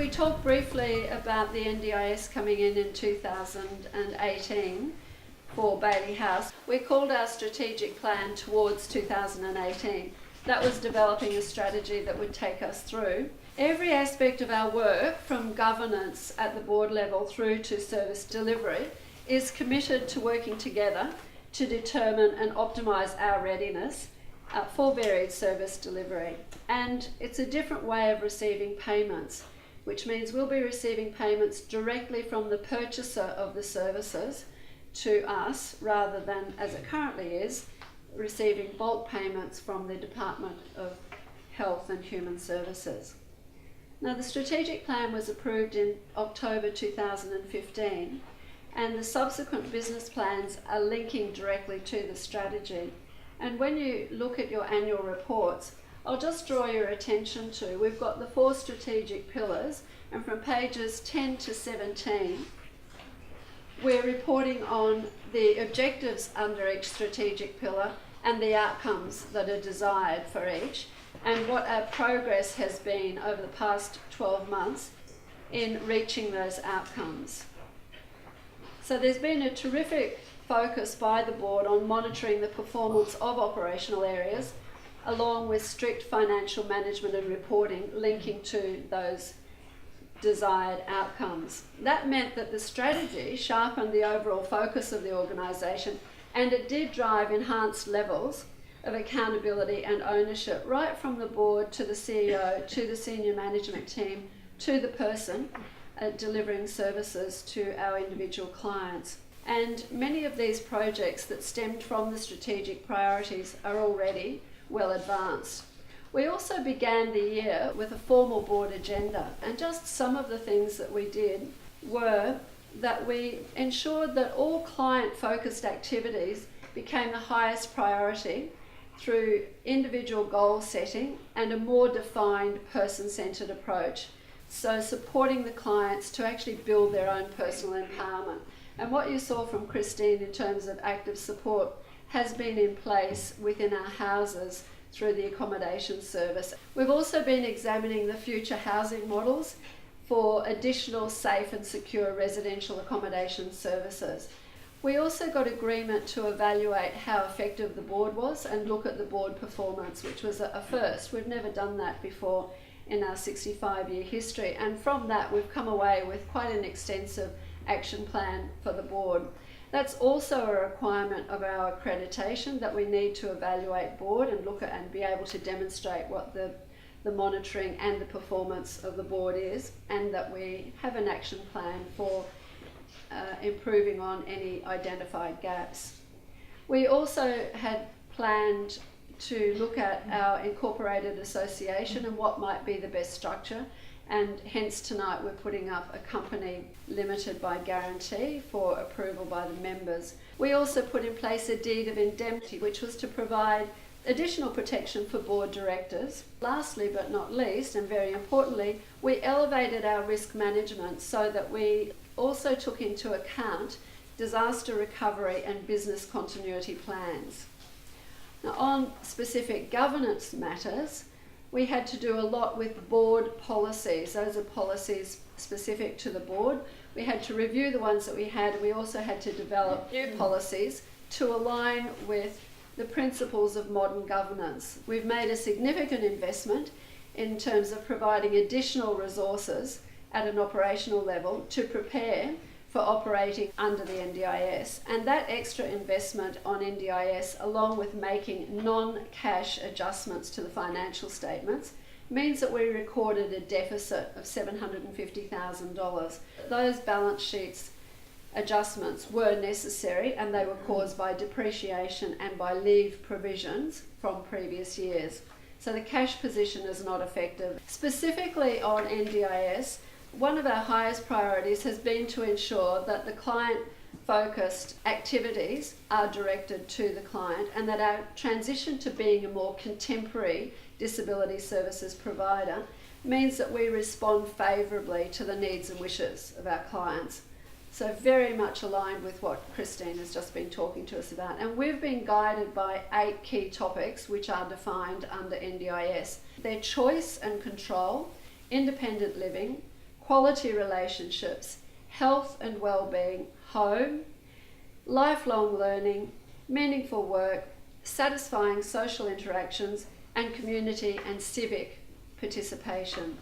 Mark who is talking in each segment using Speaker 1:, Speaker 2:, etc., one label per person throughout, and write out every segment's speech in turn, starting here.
Speaker 1: We talked briefly about the NDIS coming in 2018 for Bayley House. We called our strategic plan towards 2018. That was developing a strategy that would take us through every aspect of our work, from governance at the board level through to service delivery, is committed to working together to determine and optimise our readiness for varied service delivery. And it's a different way of receiving payments, which means we'll be receiving payments directly from the purchaser of the services to us, rather than, as it currently is, receiving bulk payments from the Department of Health and Human Services. Now, the strategic plan was approved in October 2015, and the subsequent business plans are linking directly to the strategy. And when you look at your annual reports, I'll just draw your attention to, we've got the 4 strategic pillars, and from pages 10 to 17, we're reporting on the objectives under each strategic pillar and the outcomes that are desired for each, and what our progress has been over the past 12 months in reaching those outcomes. So there's been a terrific focus by the board on monitoring the performance of operational areas, along with strict financial management and reporting linking to those desired outcomes. That meant that the strategy sharpened the overall focus of the organisation, and it did drive enhanced levels of accountability and ownership, right from the board to the CEO, to the senior management team, to the person delivering services to our individual clients. And many of these projects that stemmed from the strategic priorities are already well advanced. We also began the year with a formal board agenda, and just some of the things that we did were that we ensured that all client-focused activities became the highest priority through individual goal setting and a more defined person-centred approach. So supporting the clients to actually build their own personal empowerment. And what you saw from Christine in terms of active support has been in place within our houses through the accommodation service. We've also been examining the future housing models for additional safe and secure residential accommodation services. We also got agreement to evaluate how effective the board was and look at the board performance, which was a first. We've never done that before in our 65-year history, and from that we've come away with quite an extensive action plan for the board. That's also a requirement of our accreditation, that we need to evaluate board and look at and be able to demonstrate what the monitoring and the performance of the board is, and that we have an action plan for improving on any identified gaps. We also had planned to look at our incorporated association and what might be the best structure, and hence tonight we're putting up a company limited by guarantee for approval by the members. We also put in place a deed of indemnity, which was to provide additional protection for board directors. Lastly but not least, and very importantly, we elevated our risk management so that we also took into account disaster recovery and business continuity plans. Now, on specific governance matters, we had to do a lot with board policies. Those are policies specific to the board. We had to review the ones that we had, and we also had to develop new policies to align with the principles of modern governance. We've made a significant investment in terms of providing additional resources at an operational level to prepare for operating under the NDIS, and that extra investment on NDIS, along with making non-cash adjustments to the financial statements, means that we recorded a deficit of $750,000. Those balance sheets adjustments were necessary, and they were caused by depreciation and by leave provisions from previous years. So the cash position is not effective. Specifically on NDIS, one of our highest priorities has been to ensure that the client-focused activities are directed to the client, and that our transition to being a more contemporary disability services provider means that we respond favourably to the needs and wishes of our clients. So very much aligned with what Christine has just been talking to us about. And we've been guided by 8 key topics which are defined under NDIS. They're choice and control, independent living, quality relationships, health and well-being, home, lifelong learning, meaningful work, satisfying social interactions, and community and civic participation.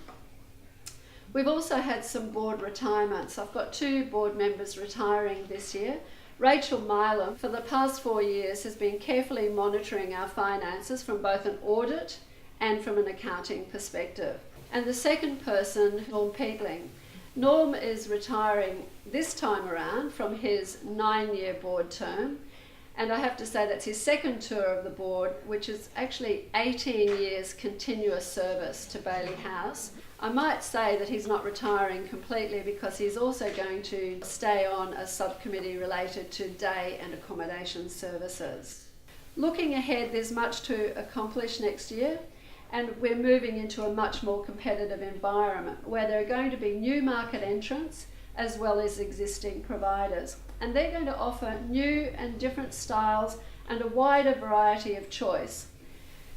Speaker 1: We've also had some board retirements. I've got 2 board members retiring this year. Rachel Milam, for the past 4 years, has been carefully monitoring our finances from both an audit and from an accounting perspective. And the second person, Norm Peatling. Norm is retiring this time around from his 9-year board term, and I have to say that's his second tour of the board, which is actually 18 years continuous service to Bayley House. I might say that he's not retiring completely because he's also going to stay on a subcommittee related to day and accommodation services. Looking ahead, there's much to accomplish next year, and we're moving into a much more competitive environment where there are going to be new market entrants as well as existing providers. And they're going to offer new and different styles and a wider variety of choice.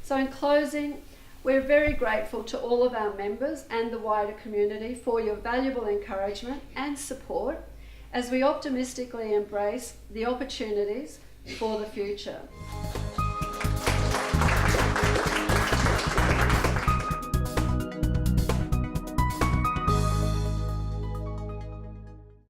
Speaker 1: So in closing, we're very grateful to all of our members and the wider community for your valuable encouragement and support as we optimistically embrace the opportunities for the future.